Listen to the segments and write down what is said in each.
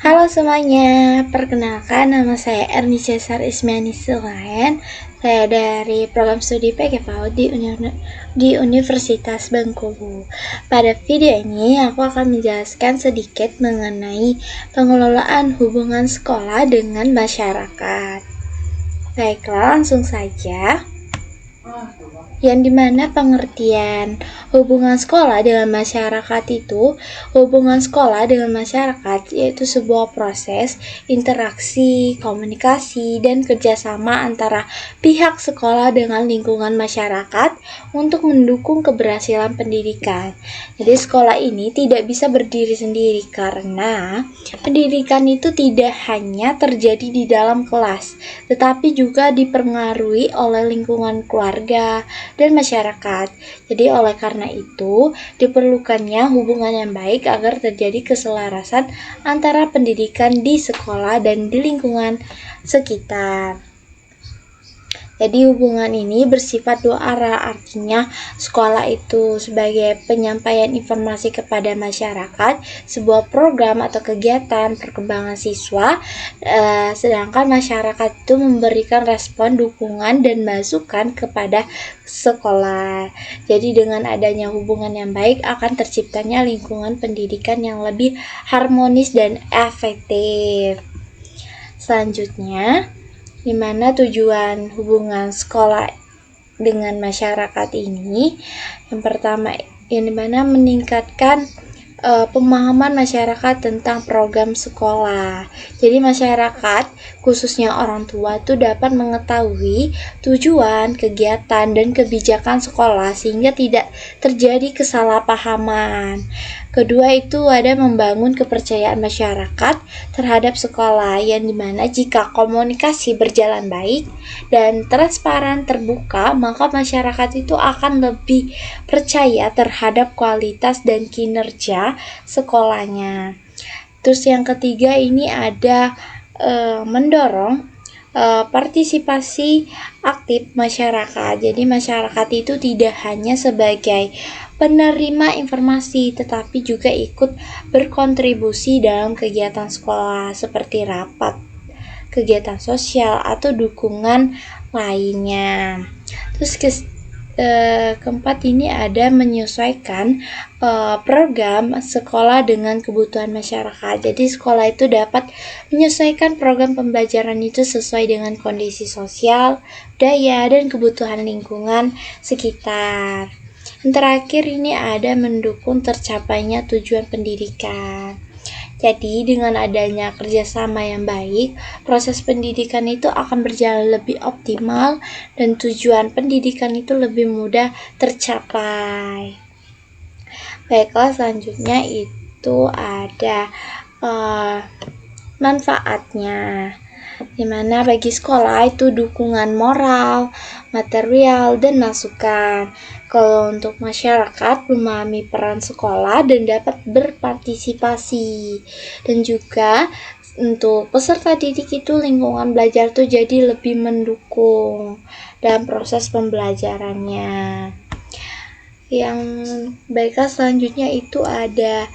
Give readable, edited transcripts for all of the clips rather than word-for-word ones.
Halo semuanya, perkenalkan nama saya Erni Cesar Ismiani Sulayan. Saya dari program studi PKPAUD di Universitas Bengkulu. Pada video ini aku akan menjelaskan sedikit mengenai pengelolaan hubungan sekolah dengan masyarakat. Baiklah, langsung saja. Yang dimana pengertian hubungan sekolah dengan masyarakat itu, hubungan sekolah dengan masyarakat yaitu sebuah proses interaksi, komunikasi, dan kerjasama antara pihak sekolah dengan lingkungan masyarakat untuk mendukung keberhasilan pendidikan. Jadi sekolah ini tidak bisa berdiri sendiri karena pendidikan itu tidak hanya terjadi di dalam kelas, tetapi juga dipengaruhi oleh lingkungan keluarga dan masyarakat. Jadi oleh karena itu diperlukannya hubungan yang baik agar terjadi keselarasan antara pendidikan di sekolah dan di lingkungan sekitar. Jadi hubungan ini bersifat dua arah, artinya sekolah itu sebagai penyampaian informasi kepada masyarakat, sebuah program atau kegiatan perkembangan siswa, sedangkan masyarakat itu memberikan respon, dukungan, dan masukan kepada sekolah. Jadi dengan adanya hubungan yang baik akan terciptanya lingkungan pendidikan yang lebih harmonis dan efektif. Selanjutnya, di mana tujuan hubungan sekolah dengan masyarakat ini, yang pertama yang dimana meningkatkan pemahaman masyarakat tentang program sekolah. Jadi masyarakat, khususnya orang tua itu dapat mengetahui tujuan, kegiatan, dan kebijakan sekolah sehingga tidak terjadi kesalahpahaman. Kedua itu ada membangun kepercayaan masyarakat terhadap sekolah, yang dimana jika komunikasi berjalan baik dan transparan terbuka, maka masyarakat itu akan lebih percaya terhadap kualitas dan kinerja sekolahnya. Terus yang ketiga ini ada mendorong partisipasi aktif masyarakat. Jadi masyarakat itu tidak hanya sebagai penerima informasi, tetapi juga ikut berkontribusi dalam kegiatan sekolah seperti rapat, kegiatan sosial, atau dukungan lainnya. Terus keempat ini ada menyesuaikan program sekolah dengan kebutuhan masyarakat. Jadi sekolah itu dapat menyesuaikan program pembelajaran itu sesuai dengan kondisi sosial, budaya, dan kebutuhan lingkungan sekitar. Yang terakhir ini ada mendukung tercapainya tujuan pendidikan. Jadi dengan adanya kerjasama yang baik, proses pendidikan itu akan berjalan lebih optimal dan tujuan pendidikan itu lebih mudah tercapai. Baiklah, selanjutnya itu ada manfaatnya, dimana bagi sekolah itu dukungan moral, material, dan masukan. Kalau untuk masyarakat memahami peran sekolah dan dapat berpartisipasi, dan juga untuk peserta didik itu lingkungan belajar tuh jadi lebih mendukung dalam proses pembelajarannya. Yang baiklah, selanjutnya itu ada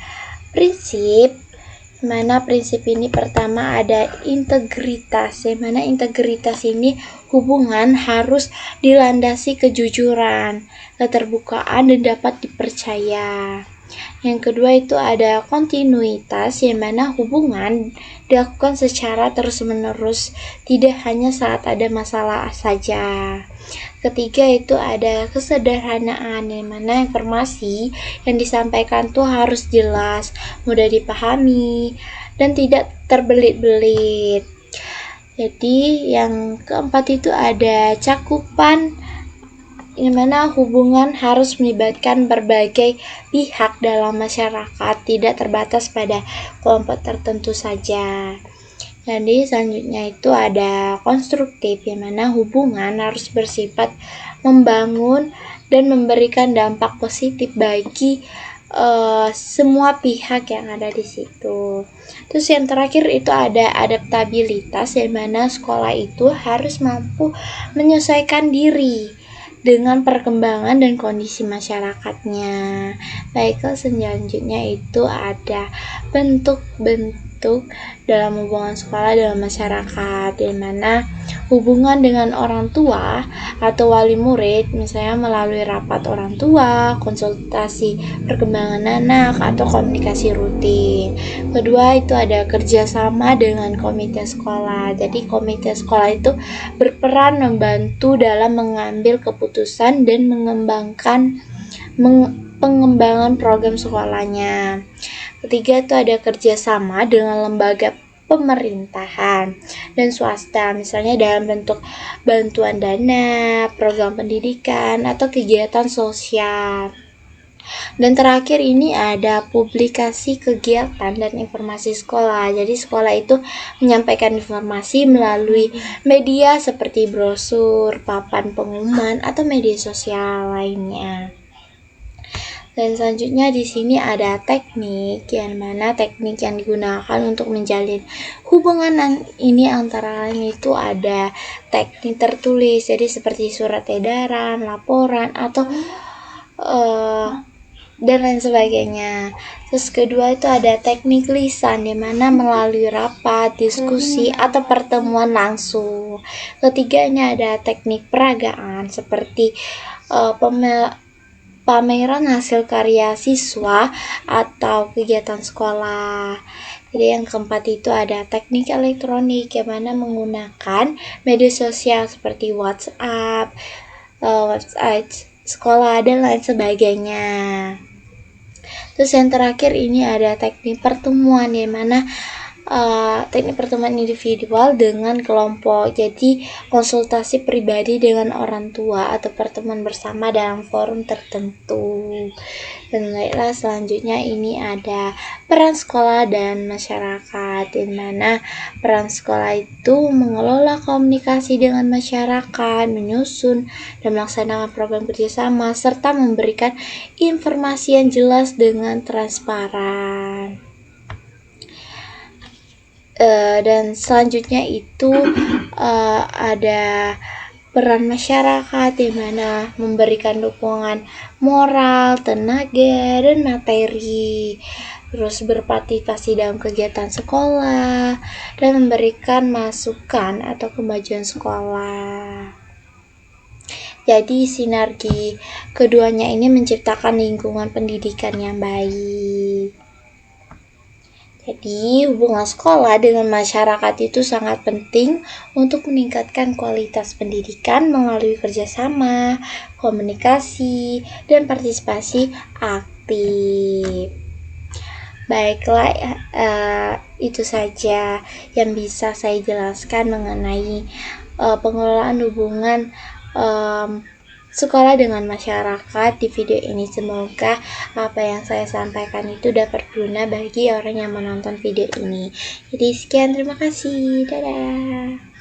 prinsip, mana prinsip ini pertama ada integritas, yang mana integritas ini hubungan harus dilandasi kejujuran, keterbukaan, dan dapat dipercaya. Yang kedua itu ada kontinuitas, yang mana hubungan dilakukan secara terus-menerus, tidak hanya saat ada masalah saja. Ketiga itu ada kesederhanaan, yang mana informasi yang disampaikan tuh harus jelas, mudah dipahami, dan tidak terbelit-belit. Jadi yang keempat itu ada cakupan, yang mana hubungan harus melibatkan berbagai pihak dalam masyarakat, tidak terbatas pada kelompok tertentu saja. Jadi selanjutnya itu ada konstruktif, yang mana hubungan harus bersifat membangun dan memberikan dampak positif bagi semua pihak yang ada di situ. Terus yang terakhir itu ada adaptabilitas, yang mana sekolah itu harus mampu menyesuaikan diri dengan perkembangan dan kondisi masyarakatnya. Baiklah, selanjutnya itu ada bentuk-bentuk terbentuk dalam hubungan sekolah dalam masyarakat, di mana hubungan dengan orang tua atau wali murid, misalnya melalui rapat orang tua, konsultasi perkembangan anak, atau komunikasi rutin. Kedua, itu ada kerjasama dengan komite sekolah. Jadi komite sekolah itu berperan membantu dalam mengambil keputusan dan pengembangan program sekolahnya. Ketiga, itu ada kerjasama dengan lembaga pemerintahan dan swasta, misalnya dalam bentuk bantuan dana, program pendidikan, atau kegiatan sosial. Dan terakhir ini ada publikasi kegiatan dan informasi sekolah. Jadi sekolah itu menyampaikan informasi melalui media seperti brosur, papan pengumuman, atau media sosial lainnya. Dan selanjutnya di sini ada teknik, yang mana teknik yang digunakan untuk menjalin hubungan ini antara lain itu ada teknik tertulis, jadi seperti surat edaran, laporan, atau dan lain sebagainya. Terus kedua itu ada teknik lisan, di mana melalui rapat, diskusi, atau pertemuan langsung. Ketiganya ada teknik peragaan, seperti pameran hasil karya siswa atau kegiatan sekolah. Jadi yang keempat itu ada teknik elektronik, yang mana menggunakan media sosial seperti WhatsApp, website sekolah, dan lain sebagainya. Terus yang terakhir ini ada teknik pertemuan, yang mana teknik pertemuan individual dengan kelompok, jadi konsultasi pribadi dengan orang tua atau pertemuan bersama dalam forum tertentu. Dan baiklah, selanjutnya ini ada peran sekolah dan masyarakat, di mana peran sekolah itu mengelola komunikasi dengan masyarakat, menyusun dan melaksanakan program kerjasama, serta memberikan informasi yang jelas dengan transparan. Dan selanjutnya itu ada peran masyarakat, di mana memberikan dukungan moral, tenaga, dan materi, terus berpartisipasi dalam kegiatan sekolah, dan memberikan masukan atau kemajuan sekolah. Jadi sinergi keduanya ini menciptakan lingkungan pendidikan yang baik. Jadi hubungan sekolah dengan masyarakat itu sangat penting untuk meningkatkan kualitas pendidikan melalui kerjasama, komunikasi, dan partisipasi aktif. Baiklah, itu saja yang bisa saya jelaskan mengenai pengelolaan hubungan sekolah dengan masyarakat di video ini. Semoga apa yang saya sampaikan itu dapat berguna bagi orang yang menonton video ini. Jadi sekian, terima kasih, dadah.